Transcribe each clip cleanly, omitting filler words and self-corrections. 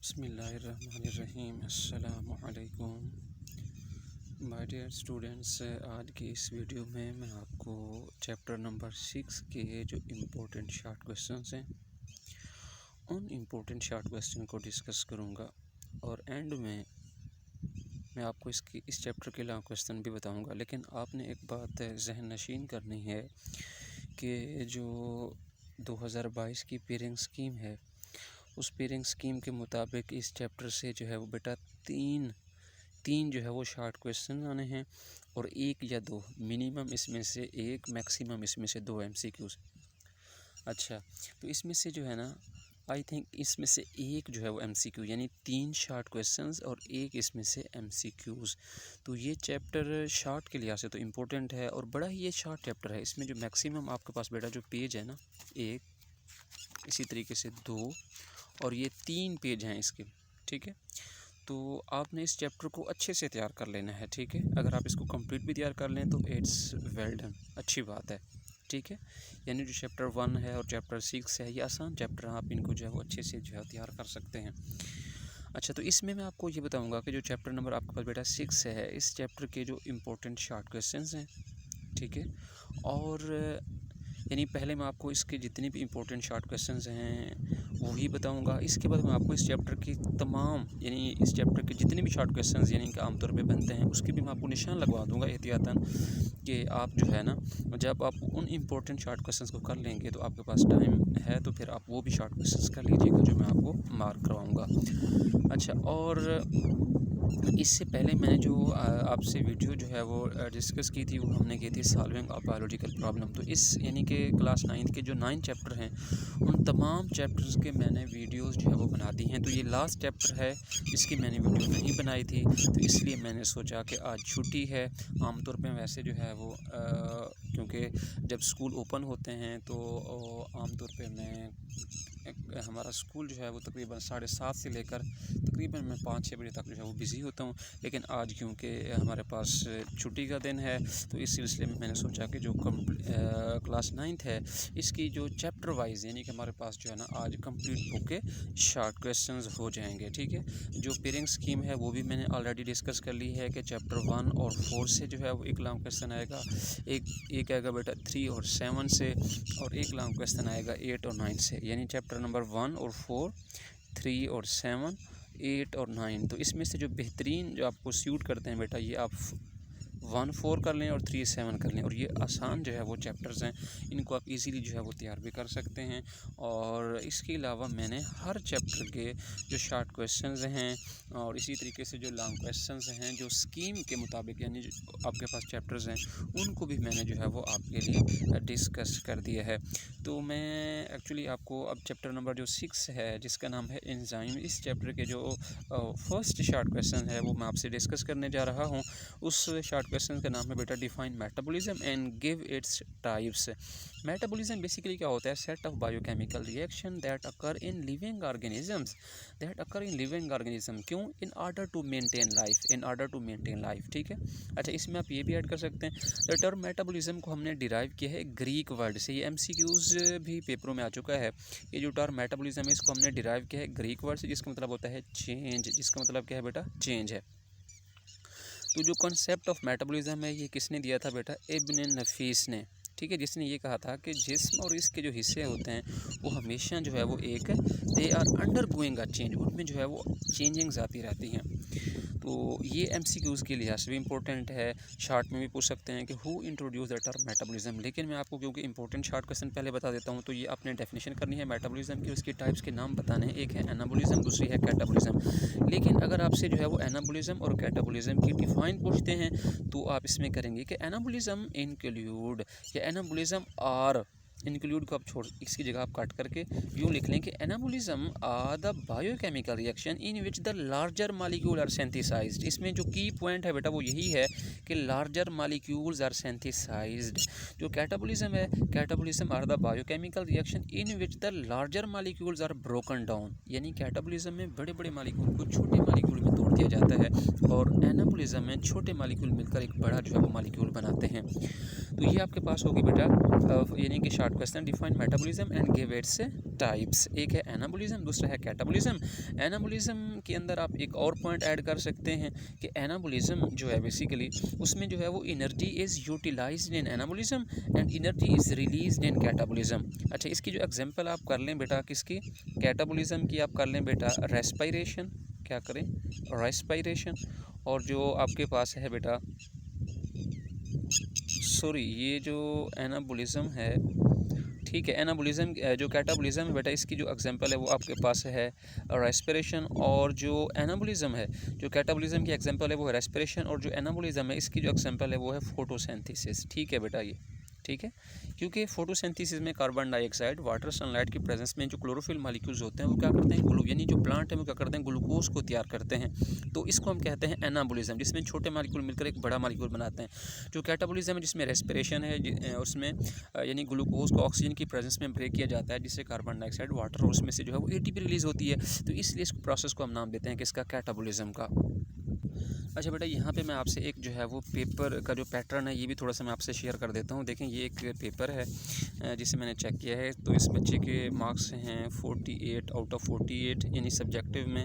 बिस्मिल्लाहिर्रहमानिर्रहीम। अस्सलामुअलैकुम my dear students. आज की इस वीडियो में मैं आपको चैप्टर नंबर 6 के जो इम्पोर्टेंट शॉर्ट क्वेश्चंस हैं उन इम्पोर्टेंट शॉर्ट क्वेश्चन को डिस्कस करूंगा और एंड में मैं आपको इस चैप्टर के लॉन्ग क्वेश्चन भी बताऊंगा। लेकिन आपने एक बात जहन नशीन करनी है कि जो 2022 की पेयरिंग स्कीम है उस पेयरिंग स्कीम के मुताबिक इस चैप्टर से जो है वो बेटा तीन जो है वो शॉर्ट क्वेश्चन आने हैं और एक या दो, मिनिमम इसमें से एक, मैक्सिमम इसमें से दो एमसीक्यूज़। अच्छा, तो इसमें से जो है ना, आई थिंक इसमें से एक जो है वो एमसीक्यू, यानी 3 शॉर्ट क्वेश्चंस और एक इसमें से एमसीक्यूज़। तो ये चैप्टर शॉर्ट के लिहाज से तो इम्पोर्टेंट है और बड़ा ही ये शॉर्ट चैप्टर है। इसमें जो मैक्सिमम आपके पास बेटा जो पेज है ना, एक, इसी तरीके से 2 और ये 3 पेज हैं इसके, ठीक है। तो आपने इस चैप्टर को अच्छे से तैयार कर लेना है, ठीक है। अगर आप इसको कंप्लीट भी तैयार कर लें तो इट्स वेल डन, अच्छी बात है, ठीक है। यानी जो चैप्टर 1 है और चैप्टर 6 है ये आसान चैप्टर हैं, आप इनको जो है वो अच्छे से जो है तैयार कर सकते हैं। अच्छा, तो इसमें मैं आपको ये बताऊंगा कि जो चैप्टर नंबर आपके पास बेटा 6 है, इस चैप्टर के जो इम्पोर्टेंट शॉर्ट क्वेश्चंस हैं, ठीक है। और यानी पहले मैं आपको इसके जितने भी इम्पोर्टेंट शॉर्ट क्वेश्चंस हैं वही बताऊंगा। इसके बाद मैं आपको इस चैप्टर की तमाम, यानी इस चैप्टर के जितने भी शॉर्ट क्वेश्चंस यानी कि आमतौर पे बनते हैं उसके भी मैं आपको निशान लगवा दूंगा एहतियातन, कि आप जो है ना, जब आप उन इम्पोर्टेंट शॉर्ट क्वेश्चंस को कर लेंगे तो आपके पास टाइम है तो फिर आप वो भी शॉर्ट क्वेश्चंस कर लीजिएगा जो मैं आपको मार्क करवाऊँगा। अच्छा, और इससे पहले मैंने जो आपसे वीडियो जो है वो डिस्कस की थी, वो हमने की थी सॉल्विंग ऑफ बायोलॉजिकल प्रॉब्लम। तो इस यानी कि क्लास 9 के जो 9 चैप्टर हैं उन तमाम चैप्टर्स के मैंने वीडियोस जो है वो बना दी हैं। तो ये लास्ट चैप्टर है जिसकी मैंने वीडियो नहीं बनाई थी, तो इसलिए मैंने सोचा कि आज छुट्टी है। आमतौर पर वैसे जो है वो क्योंकि जब स्कूल ओपन होते हैं तो आमतौर पर हमारा स्कूल जो है वो तकरीबन 7:30 से लेकर तकरीबन मैं 5-6 बजे तक जो है वो बिज़ी होता हूँ। लेकिन आज क्योंकि हमारे पास छुट्टी का दिन है तो इस सिलसिले में मैंने सोचा कि जो क्लास 9th है इसकी जो चैप्टर वाइज, यानी कि हमारे पास जो है ना आज कंप्लीट बुक के शॉर्ट क्वेश्चंस हो जाएंगे, ठीक है। जो पेयरिंग स्कीम है वो भी मैंने ऑलरेडी डिस्कस कर ली है कि चैप्टर 1 और 4 से जो है वो एक लॉन्ग क्वेश्चन आएगा, एक आएगा बेटा 3 और 7 से, और एक लॉन्ग क्वेश्चन आएगा 8 और 9 से। यानी चैप्टर नंबर 1 और 4, 3 और 7, 8 और 9। तो इसमें से जो बेहतरीन जो आपको सूट करते हैं बेटा, ये आप 1, 4 कर लें और 3, 7 कर लें, और ये आसान जो है वो चैप्टर्स हैं, इनको आप इजीली जो है वो तैयार भी कर सकते हैं। और इसके अलावा मैंने हर चैप्टर के जो शॉर्ट क्वेश्चंस हैं और इसी तरीके से जो लॉन्ग क्वेश्चंस हैं जो स्कीम के मुताबिक यानी जो आपके पास चैप्टर्स हैं उनको भी मैंने जो है वो आपके लिए डिस्कस कर दिया है। तो मैं एक्चुअली आपको अब चैप्टर नंबर जो 6 है जिसका नाम है एंजाइम, इस चैप्टर के जो फर्स्ट शॉर्ट क्वेश्चन है वो मैं आपसे डिस्कस करने जा रहा हूँ। उस शॉर्ट क्वेश्चन का नाम है बेटा define metabolism and give its types. Metabolism basically क्या होता है? Set of biochemical reaction that occur in living organisms, क्यों? In order to maintain life, ठीक है। अच्छा, इसमें आप ये भी ऐड कर सकते हैं द टर्म मेटाबॉलिज्म को हमने डिराइव किया है ग्रीक वर्ड से। ये एमसीक्यूज भी पेपरों में आ चुका है। ये जो टर्म मेटाबॉलिज्म है इसको हमने डिराइव किया है ग्रीक वर्ड से, जिसका मतलब होता है चेंज। जिसका मतलब क्या है बेटा? चेंज है। तो जो कॉन्सेप्ट ऑफ मेटाबॉलिज्म है ये किसने दिया था बेटा? इब्न नफीस ने, ठीक है, जिसने ये कहा था कि जिस्म और इसके जो हिस्से होते हैं वो हमेशा जो है वो एक they are undergoing a change, उनमें जो है वो चेंजिंग्स आती रहती हैं। तो ये एमसीक्यूज़ के लिहाज से भी इंपॉर्टेंट है। शॉर्ट में भी पूछ सकते हैं कि who introduce the term metabolism. लेकिन मैं आपको क्योंकि इंपॉर्टेंट शॉर्ट क्वेश्चन पहले बता देता हूँ, तो ये आपने डेफिनेशन करनी है मेटाबॉलिज्म की, उसकी टाइप्स के नाम बताने हैं। एक है एनाबॉलिज्म, दूसरी है कैटाबॉलिज्म। लेकिन अगर आपसे जो है वो एनाबॉलिज्म और कैटाबॉलिज्म की डिफाइन पूछते हैं तो आप इसमें करेंगे कि एनाबॉलिज्म इंक्लूड या एनाबॉलिज्म आर, इंक्लूड को आप छोड़, इसकी जगह आप काट करके यूँ लिख लें कि anabolism are the biochemical reaction in which the larger molecule are synthesised. इसमें जो की पॉइंट है बेटा वो यही है कि लार्जर मॉलिक्यूल्स आर सिंथेसाइज्ड। जो कैटाबॉलिज्म है, catabolism are the biochemical reaction in which the larger molecules are broken down. यानी कैटाबॉलिज्म में बड़े बड़े मॉलिक्यूल को छोटे मॉलिक्यूल में तोड़ दिया जाता है, और एनाबॉलिज्म में छोटे मॉलिक्यूल मिलकर एक बड़ा जो है वो मॉलिक्यूल बनाते हैं। तो ये आपके पास होगी बेटा यानी कि short question, define metabolism and give its types. एक है एनाबॉलिज्म, दूसरा है कैटाबॉलिज्म। एनाबॉलिज्म के अंदर आप एक और पॉइंट ऐड कर सकते हैं कि एनाबॉलिज्म जो है बेसिकली उसमें जो है वो energy is utilised in anabolism and energy is released in catabolism. अच्छा, इसकी जो एग्जांपल आप कर लें बेटा, किसकी, कैटाबॉलिज्म की आप कर लें बेटा रेस्पिरेशन, क्या करें, रेस्पिरेशन। और जो आपके पास है बेटा, सॉरी, ये जो एनाबॉलिज्म है, ठीक है, एनाबॉलिज्म जो कैटाबॉलिज्म है बेटा, इसकी जो एग्जांपल है वो आपके पास है रेस्पिरेशन। और जो एनाबॉलिज्म है, जो कैटाबॉलिज्म की एग्जांपल है वो है रेस्पिरेशन, और जो एनाबॉलिज्म है इसकी जो एग्जांपल है वो है फोटोसिंथेसिस। ठीक है बेटा, ये ठीक है, क्योंकि फोटोसिंथेसिस में कार्बन डाइऑक्साइड, वाटर, सनलाइट की प्रेजेंस में जो क्लोरोफिल मॉलिक्यूल्स होते हैं वो क्या करते हैं, यानी जो प्लांट है वो क्या करते हैं, ग्लूकोज को तैयार करते हैं। तो इसको हम कहते हैं एनाबॉलिज्म, जिसमें छोटे मॉलिक्यूल मिलकर एक बड़ा मॉलिक्यूल बनाते हैं। जो कैटाबॉलिज्म है जिसमें रेस्पिरेशन है, उसमें यानी ग्लूकोज को ऑक्सीजन की प्रेजेंस में ब्रेक किया जाता है, जिससे कार्बन डाइऑक्साइड, वाटर और उसमें से जो है वो एटीपी रिलीज़ होती है। तो इसलिए इस प्रोसेस को हम नाम देते हैं किसका, कैटाबॉलिज्म का। अच्छा बेटा, यहाँ पे मैं आपसे एक जो है वो पेपर का जो पैटर्न है ये भी थोड़ा सा मैं आपसे शेयर कर देता हूँ। देखें, ये एक पेपर है जिसे मैंने चेक किया है। तो इस बच्चे के मार्क्स हैं 48 आउट ऑफ 48 यानी सब्जेक्टिव में,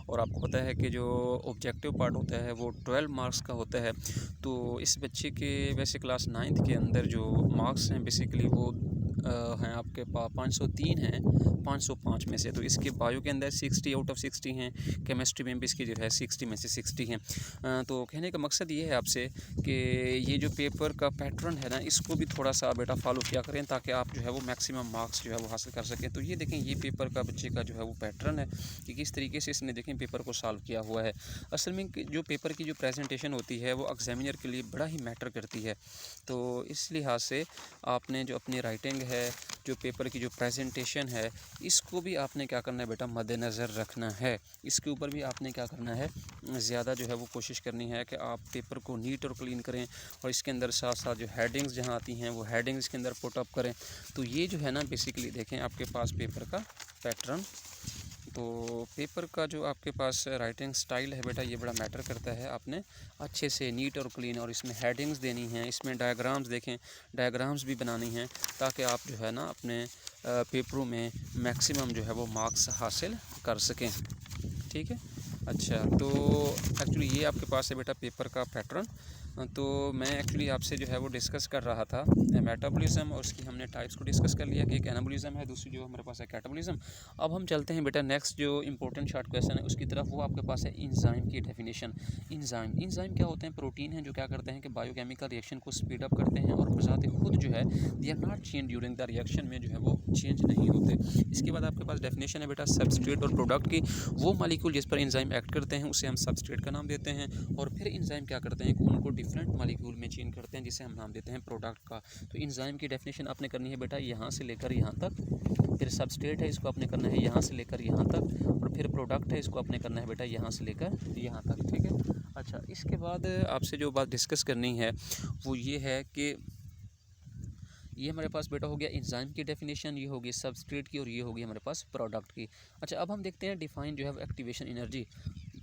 और आपको पता है कि जो ऑब्जेक्टिव पार्ट होता है वो 12 मार्क्स का होता है। तो इस बच्चे के वैसे क्लास 9th के अंदर जो मार्क्स हैं बेसिकली वो हैं आपके पास 503 हैं 505 में से। तो इसके बायो के अंदर 60 आउट ऑफ 60 हैं, केमिस्ट्री में भी इसकी जो है 60 में से 60 हैं। तो कहने का मकसद ये है आपसे कि ये जो पेपर का पैटर्न है ना, इसको भी थोड़ा सा बेटा फॉलो किया करें, ताकि आप जो है वो मैक्सिमम मार्क्स जो है वो हासिल कर सकें। तो ये देखें, ये पेपर का बच्चे का जो है वो पैटर्न है कि किस तरीके से इसने देखें पेपर को सॉल्व किया हुआ है। असल में जो पेपर की जो प्रेजेंटेशन होती है वो एग्जामिनर के लिए बड़ा ही मैटर करती है। तो इस लिहाज से आपने जो अपनी राइटिंग है, जो पेपर की जो प्रेजेंटेशन है, इसको भी आपने क्या करना है बेटा, मद्देनज़र रखना है। इसके ऊपर भी आपने क्या करना है, ज़्यादा जो है वो कोशिश करनी है कि आप पेपर को नीट और क्लीन करें, और इसके अंदर साथ साथ जो हेडिंग्स जहाँ आती हैं वो हेडिंग्स के अंदर पुट अप करें। तो ये जो है ना बेसिकली देखें आपके पास पेपर का पैटर्न। तो पेपर का जो आपके पास राइटिंग स्टाइल है बेटा, ये बड़ा मैटर करता है। आपने अच्छे से नीट और क्लीन, और इसमें हेडिंग्स देनी हैं, इसमें डायग्राम्स देखें, डायग्राम्स भी बनानी हैं, ताकि आप जो है ना अपने पेपरों में मैक्सिमम जो है वो मार्क्स हासिल कर सकें। ठीक है। अच्छा, तो एक्चुअली ये आपके पास है बेटा पेपर का पैटर्न। तो मैं एक्चुअली आपसे जो है वो डिस्कस कर रहा था मेटाबॉलिज्म, और उसकी हमने टाइप्स को डिस्कस कर लिया कि एक एनाबॉलिज्म है, दूसरी जो हमारे पास है कैटाबॉलिज्म। अब हम चलते हैं बेटा नेक्स्ट जो इंपॉर्टेंट शॉर्ट क्वेश्चन है उसकी तरफ। वो आपके पास है इंजाइम की डेफिनेशन। इंजाइम क्या होते हैं, प्रोटीन हैं जो क्या करते हैं कि बायोकेमिकल रिएक्शन को स्पीड अप करते हैं, और बजाते खुद जो है they are not change during the reaction, में जो है वो चेंज नहीं होते। इसके बाद आपके पास डेफिनेशन है बेटा सबस्ट्रेट और प्रोडक्ट की। वो मॉलिक्यूल जिस पर इंजाइम एक्ट करते हैं उसे हम सबस्ट्रेट का नाम देते हैं, और फिर इंजाइम क्या करते हैं कि उनको डिफरेंट मॉलिक्यूल में चेंज करते हैं, जिसे हम नाम देते हैं प्रोडक्ट का। तो इंजाइम की डेफिनेशन आपने करनी है बेटा यहाँ से लेकर यहाँ तक, फिर सबस्ट्रेट है इसको आपने करना है यहाँ से लेकर यहाँ तक, और फिर प्रोडक्ट है इसको आपने करना है बेटा यहाँ से लेकर यहाँ तक। ठीक है। अच्छा, इसके बाद आपसे जो बात डिस्कस करनी है वो ये है कि ये हमारे पास बेटा हो गया इंजाइम की डेफिनेशन, ये होगी सबस्ट्रेट की, और ये होगी हमारे पास प्रोडक्ट की। अच्छा, अब हम देखते हैं डिफाइन जो है एक्टिवेशन एनर्जी।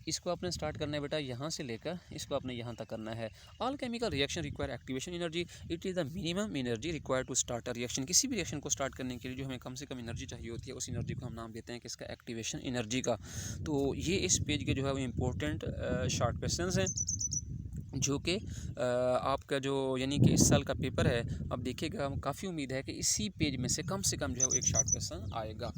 इसको आपने स्टार्ट करना है बेटा यहाँ से लेकर इसको आपने यहाँ तक करना है। All chemical reaction require activation energy, it is the minimum energy required to start a reaction. किसी भी रिएक्शन को स्टार्ट करने के लिए जो हमें कम से कम एनर्जी चाहिए होती है, उस एनर्जी को हम नाम देते हैं किसका, एक्टिवेशन एनर्जी का। तो ये इस पेज के जो है वो इम्पोर्टेंट शॉर्ट क्वेश्चन हैं, जो कि आपका जो यानी कि इस साल का पेपर है। अब देखिएगा, काफ़ी उम्मीद है कि इसी पेज में से कम जो है वो एक शॉर्ट क्वेश्चन आएगा।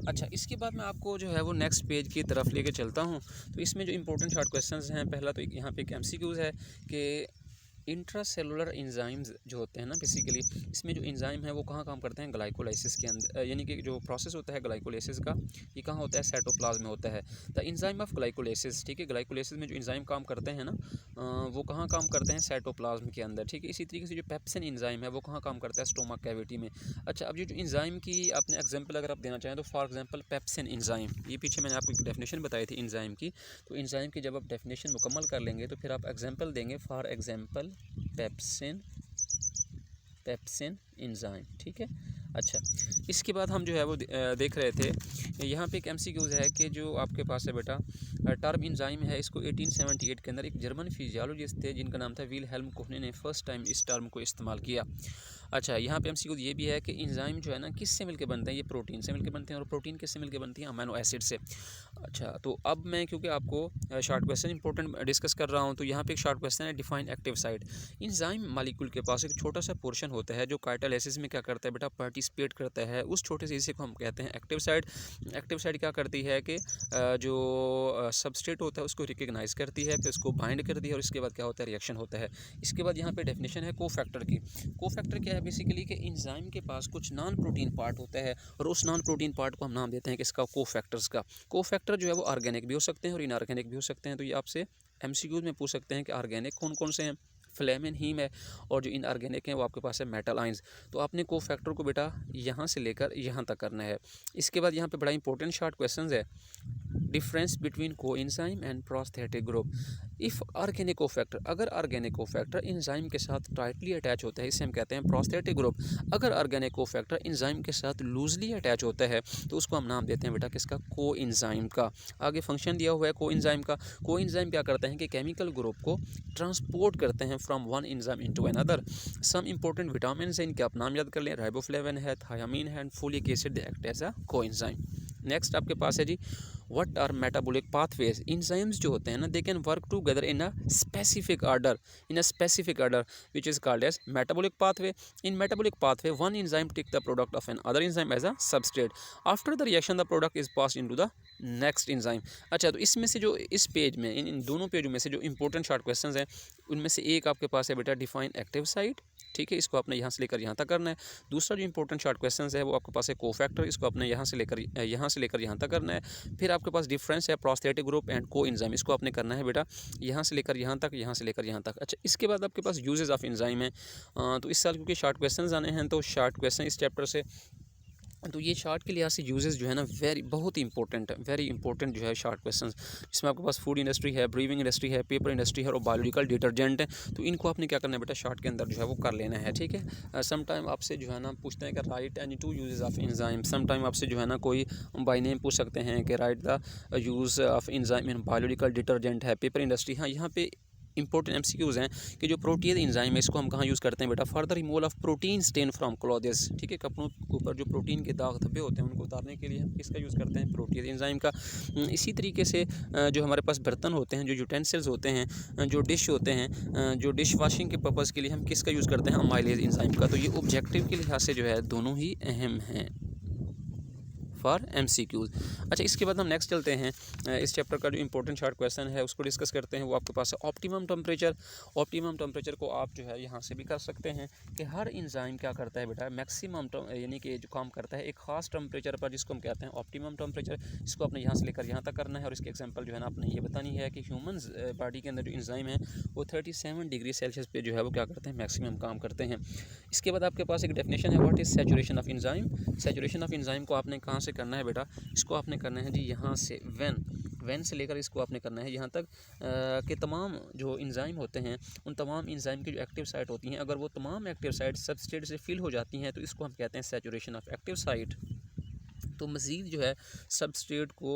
अच्छा, इसके बाद मैं आपको जो है वो नेक्स्ट पेज की तरफ लेके चलता हूँ। तो इसमें जो इंपॉर्टेंट शॉर्ट क्वेश्चंस हैं, पहला तो यहाँ पे एक एमसीक्यूज़ है कि इंट्रासेलुलर एंजाइम्स जो होते हैं ना बेसिकली, इसमें जो एंजाइम है वो कहाँ काम करते हैं, ग्लाइकोलाइसिस के अंदर, यानी कि जो प्रोसेस होता है ग्लाइकोलाइसिस का, ये कहाँ होता है, साइटोप्लाज्म में होता है। द एंजाइम ऑफ ग्लाइकोलाइसिस, ठीक है, ग्लाइकोलाइसिस में जो एंजाइम काम करते हैं ना वो कहाँ काम करते हैं, साइटोप्लाज्म के अंदर। ठीक है। इसी तरीके से जो पेप्सिन एंजाइम है वो कहाँ काम करता है, स्टोमक कैविटी में। अच्छा, अब ये जो एंजाइम की आपने एग्जांपल अगर आप देना चाहें तो फॉर एग्जांपल पेप्सिन एंजाइम, ये पीछे मैंने आपको एक डेफिनेशन बताई थी एंजाइम की। तो एंजाइम की जब आप डेफिनेशन मुकम्मल कर लेंगे तो फिर आप एग्जांपल देंगे, फॉर एग्जांपल पेप्सिन एंजाइम। ठीक है। अच्छा, इसके बाद हम जो है वो देख रहे थे, यहाँ पे एक एमसीक्यूज़ है कि जो आपके पास है बेटा टर्म एंजाइम है, इसको 1878 के अंदर एक जर्मन फिजियोलॉजिस्ट थे जिनका नाम था विल्हेल्म कोहने ने फर्स्ट टाइम इस टर्म को इस्तेमाल किया। अच्छा, यहाँ पे एमसीक्यू ये भी है कि एंजाइम जो है ना किससे मिलके बनते हैं, ये प्रोटीन से मिलके बनते हैं, और प्रोटीन किससे मिलके बनती है, अमीनो एसिड से। अच्छा, तो अब मैं क्योंकि आपको शॉर्ट क्वेश्चन इंपॉर्टेंट डिस्कस कर रहा हूँ, तो यहाँ पे एक शॉर्ट क्वेश्चन है, define active site. Enzyme molecule के पास एक छोटा सा पोर्शन होता है जो काइटोलाइसिस में क्या करता है बेटा, पार्टिसिपेट करता है। उस छोटे से हिस्से को हम कहते हैं एक्टिव साइट। एक्टिव साइट क्या करती है कि जो सबस्ट्रेट होता है उसको रिकग्नाइज करती है, फिर उसको बाइंड करती है, और इसके बाद क्या होता है, रिएक्शन होता है। इसके बाद यहाँ पे डेफिनेशन है कोफैक्टर की। कोफैक्टर क्या है बेसिकली कि एंजाइम के पास कुछ नॉन प्रोटीन पार्ट होता है, और उस नॉन प्रोटीन पार्ट को हम नाम देते हैं कि इसका कोफैक्टर्स का। कोफैक्टर जो है वो ऑर्गेनिक भी हो सकते हैं और इनऑर्गेनिक भी हो सकते हैं। तो ये आपसे एमसीक्यूज में पूछ सकते हैं कि ऑर्गेनिक कौन कौन से हैं, फ्लेमिन हीम है, और जो इनऑर्गेनिक हैं वो आपके पास है मेटल आइंस। तो आपने कोफैक्टर को बेटा यहाँ से लेकर यहाँ तक करना है। इसके बाद यहाँ पे बड़ा इंपॉर्टेंट शॉर्ट क्वेश्चन है, difference between coenzyme and prosthetic group. If organic cofactor, अगर ऑर्गेनिक कोफैक्टर एंजाइम के साथ टाइटली अटैच होता है, इसे हम कहते हैं प्रोस्थेटिक ग्रुप। अगर ऑर्गेनिक कोफैक्टर एंजाइम के साथ लूजली अटैच होता है तो उसको हम नाम देते हैं बेटा किसका, कोएंजाइम का। आगे फंक्शन दिया हुआ है कोएंजाइम का। कोएंजाइम क्या करते हैं कि केमिकल ग्रुप को ट्रांसपोर्ट करते हैं from one enzyme into another. Some important vitamin हैं, इनके आप नाम याद कर लें, राइबोफ्लेविन है, थायामीन है, and folic acid, they act as a coenzyme. Next आपके पास है G, what are metabolic pathways. Enzymes जो होते हैं ना, they can work together in a specific order, which is called as metabolic pathway. In metabolic pathway one enzyme take the product of an other enzyme as a substrate. After the reaction the product is pass into the next enzyme. अच्छा, तो इसमें से जो इस page में इन दोनों पेजों में से जो इंपॉर्टेंट शॉर्ट क्वेश्चन हैं उनमें से एक आपके पास है बेटा डिफाइन एक्टिव साइट। ठीक है, इसको आपने यहाँ से लेकर यहाँ तक करना है। दूसरा जो इंपॉर्टेंट शॉर्ट क्वेश्चन है वो आपके पास है कोफैक्टर, इसको आपने यहाँ से लेकर यहाँ तक करना है। फिर आपके पास डिफरेंस है प्रोस्थेटिक ग्रुप एंड कोएंजाइम, इसको आपने करना है बेटा यहाँ से लेकर यहाँ तक, यहाँ से लेकर यहाँ तक। अच्छा, इसके बाद आपके पास यूजेस ऑफ एंजाइम है। तो इस साल क्योंकि शॉर्ट क्वेश्चन आने हैं, तो शॉर्ट क्वेश्चन इस चैप्टर से, तो ये शार्ट के लिहाज से यूजेस जो है ना बहुत ही इंपॉर्टेंट है, वेरी इंपॉर्टेंट जो है शार्ट क्वेश्चंस, जिसमें आपके पास फूड इंडस्ट्री है, ब्रीविंग इंडस्ट्री है, पेपर इंडस्ट्री है, और बायोलॉजिकल डिटर्जेंट है। तो इनको आपने क्या करना है बेटा, शार्ट के अंदर जो है वो कर लेना है। ठीक है, सम टाइम आपसे जो है ना पूछते हैं कि write any two uses of enzyme. Some time आपसे जो है ना कोई बाय नेम पूछ सकते हैं कि right the use of enzyme in biological detergent है, पेपर इंडस्ट्री। हाँ, यहाँ पे इंपॉर्टेंट एमसीक्यूज़ हैं कि जो प्रोटीज एंजाइम है इसको हम कहाँ यूज़ करते हैं बेटा, further removal of protein stain from clothes. ठीक है, कपड़ों के ऊपर जो प्रोटीन के दाग धब्बे होते हैं उनको उतारने के लिए हम किसका यूज़ करते हैं, प्रोटीज एंजाइम का। इसी तरीके से जो हमारे पास बर्तन होते हैं, जो यूटेंसिल्स होते हैं, जो डिश होते हैं, जो डिश वॉशिंग के पर्पज़ के लिए हम किसका यूज़ करते हैं, अमाइलेज एंजाइम का। तो ये ऑब्जेक्टिव के लिहाज से जो है दोनों ही अहम हैं फॉर एमसीक्यूज़। अच्छा, इसके बाद हम नेक्स्ट चलते हैं, इस चैप्टर का जो इंपॉर्टेंट शॉर्ट क्वेश्चन है उसको डिस्कस करते हैं। वो आपके पास है ऑप्टिमम टेम्परेचर। ऑप्टिमम टेम्परेचर को आप जो है यहाँ से भी कर सकते हैं कि हर एंजाइम क्या करता है बेटा, मैक्सिमम यानी कि जो काम करता है एक खास टेम्परेचर पर, जिसको हम कहते हैं ऑप्टिमम टेम्परेचर। इसको आपने यहाँ से लेकर यहाँ तक करना है, और इसके एग्जाम्पल जो है ना आपने ये बतानी है कि ह्यूमन बॉडी के अंदर जो एंजाइम है वो 37 डिग्री सेल्सियस पे जो है वो क्या करते हैं, मैक्सिमम काम करते हैं। इसके बाद आपके पास एक डेफिनेशन है, what is saturation of enzyme. Saturation of enzyme को आपने कहाँ से करना है बेटा, इसको आपने करना है जी यहाँ से वैन से लेकर इसको आपने करना है यहाँ तक कि तमाम जो एंजाइम होते हैं उन तमाम एंजाइम की जो एक्टिव साइट होती हैं, अगर वो तमाम एक्टिव साइट सबस्ट्रेट से फिल हो जाती हैं तो इसको हम कहते हैं सैचुरेशन ऑफ एक्टिव साइट। तो मज़ीद जो है सबस्ट्रेट को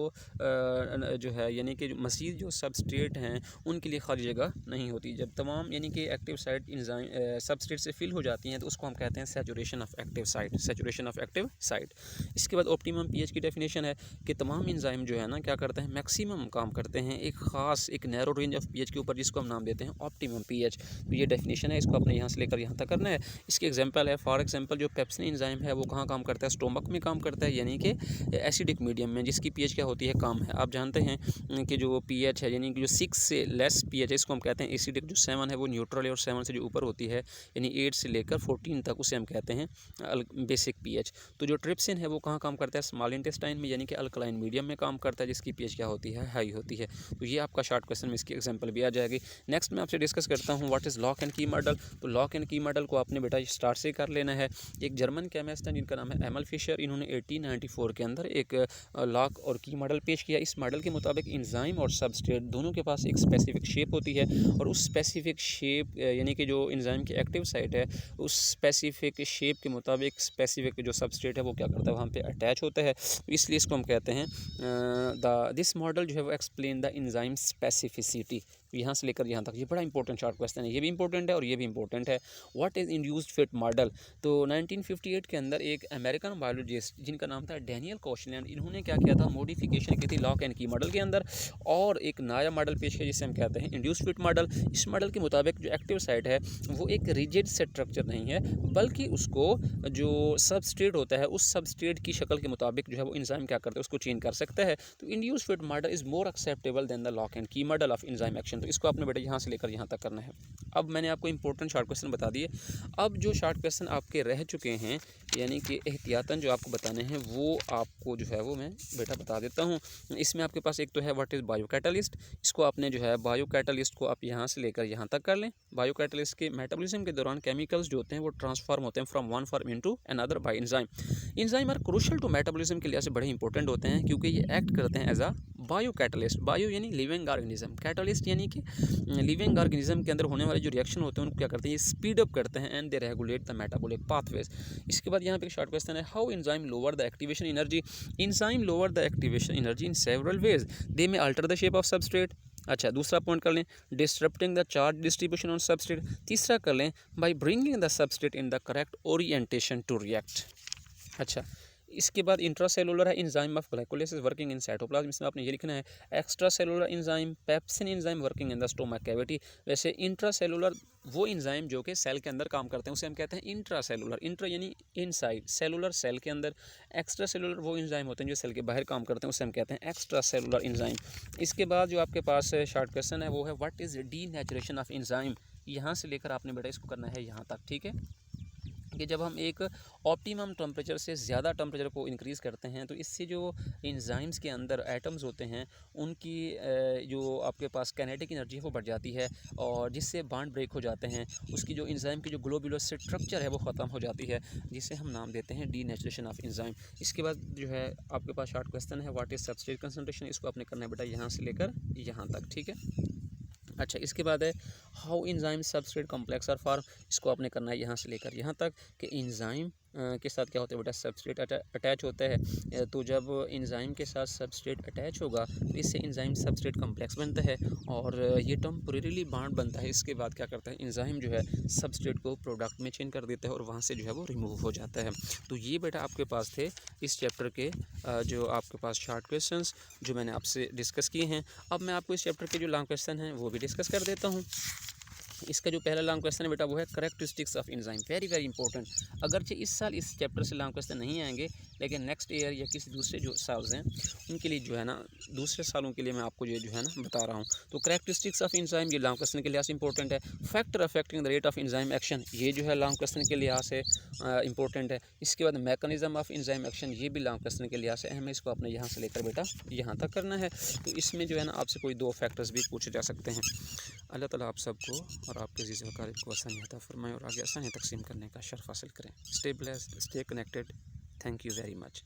जो है यानी कि मज़ीद जो सबस्ट्रेट हैं उनके लिए खाली जगह नहीं होती। जब तमाम यानी कि एक्टिव साइट एंजाइम सबस्ट्रेट से फिल हो जाती हैं तो उसको हम कहते हैं saturation of active site, saturation of active site. इसके बाद ऑप्टिमम पीएच की डेफिनेशन है कि तमाम एंजाइम जो है ना क्या करते हैं, मैक्सिमम काम करते हैं एक ख़ास एक नैरो रेंज ऑफ पीएच के ऊपर, जिसको हम नाम देते हैं ऑप्टिमम पीएच। तो ये डेफिनेशन है, इसको अपने यहाँ से लेकर यहाँ तक करना है। इसके एग्जाम्पल है, फॉर एग्जाम्पल जो पेप्सिन एंजाइम है वो कहाँ काम करता है, स्टोमक में काम करता है, यानी कि एसिडिक मीडियम में, जिसकी पीएच क्या होती है, कम है। आप जानते हैं कि जो पीएच है यानी कि जो 6 से लेस पीएच है इसको हम कहते हैं एसिडिक, जो 7 है वो न्यूट्रल है, और 7 से जो ऊपर होती है यानी 8 से लेकर 14 तक उसे हम कहते हैं बेसिक पीएच। तो जो ट्रिप्सिन है वो कहाँ काम करता है, स्मॉल इंटेस्टाइन में, यानी कि अल्कलाइन मीडियम में काम करता है, जिसकी पीएच क्या होती है, हाई होती है। तो ये आपका शॉर्ट क्वेश्चन में इसकी एग्जाम्पल भी आ जाएगी। नेक्स्ट मैं आपसे डिस्कस करता हूँ what is lock and key model. तो लॉक एंड की मॉडल को आपने बेटा स्टार्ट से कर लेना है। एक जर्मन केमिस्ट हैं जिनका नाम है एमल फिशर, इन्होंने 1894 1994 के अंदर एक लॉक और की मॉडल पेश किया। इस मॉडल के मुताबिक एंजाइम और सबस्ट्रेट दोनों के पास एक स्पेसिफिक शेप होती है और उस स्पेसिफिक शेप यानी कि जो एंजाइम की एक्टिव साइट है उस स्पेसिफिक शेप के मुताबिक स्पेसिफिक जो सबस्ट्रेट है वो क्या करता है, वहाँ पे अटैच होता है। तो इसलिए इसको हम कहते हैं दिस मॉडल जो है वो एक्सप्लेन द एंजाइम स्पेसिफिसिटी। यहाँ से लेकर यहाँ तक ये बड़ा इंपॉर्टेंट शॉर्ट क्वेश्चन है, ये भी इंपॉर्टेंट है और ये भी इंपॉर्टेंट है। What is induced fit model? तो 1958 के अंदर एक अमेरिकन बायोलॉजिस्ट जिनका नाम था डैनियल कोशलैंड, इन्होंने क्या किया था, मॉडिफिकेशन की थी लॉक एंड की मॉडल के अंदर और एक नया मॉडल पेश किया जिसे हम कहते हैं इंड्यूस्ड फिट मॉडल। इस मॉडल के मुताबिक जो एक्टिव साइट है वो एक रिजिड स्ट्रक्चर नहीं है बल्कि उसको जो सबस्ट्रेट होता है उस सबस्ट्रेट की शक्ल के मुताबिक जो है वो एंजाइम क्या करता है, उसको चेंज कर सकता है। तो induced fit model is more acceptable than the lock and key model of enzyme action. तो इसको आपने बेटा यहाँ से लेकर यहाँ तक करना है। अब मैंने आपको इंपॉर्टेंट शॉर्ट क्वेश्चन बता दिए। अब जो शॉर्ट क्वेश्चन आपके रह चुके हैं यानी कि एहतियातन जो आपको बताने हैं वो आपको जो है वो मैं बेटा बता देता हूँ। इसमें आपके पास एक तो है व्हाट इज़ बायो कैटलिस्ट। इसको आपने जो है बायो कैटलिस्ट को आप यहाँ से लेकर यहाँ तक कर लें। बायो कैटलिस्ट के मेटाबॉलिज्म के दौरान केमिकल्स जो होते हैं वो ट्रांसफॉर्म होते हैं from one form into another by enzyme. Enzyme are crucial to metabolism के लिए से बड़े इंपॉर्टेंट होते हैं क्योंकि ये एक्ट करते हैं as a biocatalyst. Bio यानी लिविंग ऑर्गेनिज्म, कैटलिस्ट यानी कि लिविंग ऑर्गेनिज्म के अंदर होने वाले जो रिएक्शन होते हैं उनको क्या करते हैं, ये स्पीड अप करते हैं and they regulate the metabolic pathways. इसके बाद यहाँ पे एक शॉर्ट क्वेश्चन है, how enzyme lower the activation energy? Enzyme lower the activation energy in several ways, they may alter the shape of substrate. अच्छा, दूसरा पॉइंट कर लें, disrupting the charge distribution on substrate. तीसरा कर लें, by bringing the substrate in the correct orientation to react. अच्छा, इसके बाद इंट्रासेलुलर है enzyme of glycolysis working in cytoplasm. इसमें आपने ये लिखना है extra cellular enzyme pepsin enzyme working in the stomach cavity. वैसे इंट्रासेलुलर वो एंजाइम जो कि सेल के अंदर काम करते हैं उसे हम कहते हैं इंट्रासेलुलर। इंट्रा यानी इनसाइड, सेलुलर सेल के अंदर। एक्स्ट्रा सेलुलर वो एंजाइम होते हैं जो सेल के बाहर काम करते हैं उसे हम कहते हैं एक्स्ट्रा सेलुलर एंजाइम। इसके बाद जो आपके पास शॉर्ट क्वेश्चन है वो है what is denaturation of enzyme. यहाँ से लेकर आपने बेटा इसको करना है यहाँ तक, ठीक है। कि जब हम एक ऑप्टिमम टेम्परेचर से ज़्यादा टेम्परेचर को इंक्रीज़ करते हैं तो इससे जो एंजाइम्स के अंदर एटम्स होते हैं उनकी जो आपके पास काइनेटिक एनर्जी है वो बढ़ जाती है और जिससे बॉन्ड ब्रेक हो जाते हैं। उसकी जो एंजाइम की जो ग्लोबुलर स्ट्रक्चर है वो ख़त्म हो जाती है जिसे हम नाम देते हैं डीनेचुरेशन ऑफ एंजाइम। इसके बाद जो है आपके पास शॉर्ट क्वेश्चन है व्हाट इज़ सबस्ट्रेट कंसंट्रेशन। इसको आपने करना है बेटा यहाँ से लेकर यहाँ तक, ठीक है। अच्छा, इसके बाद है how enzyme substrate complex are form. इसको आपने करना है यहाँ से लेकर यहाँ तक कि एंजाइम के साथ क्या होता है बेटा, सबस्ट्रेट अटैच होता है। तो जब एंजाइम के साथ सबस्ट्रेट अटैच होगा तो इससे एंजाइम सबस्ट्रेट कॉम्प्लेक्स बनता है और ये टेम्परेरीली बॉन्ड बनता है। इसके बाद क्या करता है, एंजाइम जो है सबस्ट्रेट को प्रोडक्ट में चेंज कर देता है और वहाँ से जो है वो रिमूव हो जाता है। तो ये बेटा आपके पास थे इस चैप्टर के जो आपके पास शॉर्ट क्वेश्चंस जो मैंने आपसे डिस्कस किए हैं। अब मैं आपको इस चैप्टर के जो लॉन्ग क्वेश्चन हैं वो भी डिस्कस कर देता हूँ। इसका जो पहला लॉन्ग क्वेश्चन है बेटा वो है characteristics of enzyme. Very very important. अगरचे इस साल इस चैप्टर से लॉन्ग क्वेश्चन नहीं आएंगे लेकिन नेक्स्ट ईयर या किसी दूसरे जो साल्स हैं उनके लिए जो है ना, दूसरे सालों के लिए मैं आपको ये जो है ना बता रहा हूँ। तो करेक्टरिस्टिक्स ऑफ एंजाइम ये लॉन्ग क्वेश्चन के लिहाज से इंपॉर्टेंट है। Factor affecting the rate of enzyme action ये जो है लॉन्ग क्वेश्चन के लिहाज से इंपॉर्टेंट है। इसके बाद मैकेनिज्म ऑफ एंजाइम एक्शन ये भी लॉन्ग क्वेश्चन के लिहाज से अहम है। इसको आपने यहाँ से लेकर बेटा यहाँ तक करना है। तो इसमें जो है ना आपसे कोई 2 फैक्टर्स भी पूछे जा सकते हैं। अल्लाह ताला आप सबको और आपके अज़ीज़ वक़ारिब को आसानी अता फरमाए और आगे आसानी तकसीम करने का शर्फ हासिल करें। Stay blessed, stay connected. Thank you very much.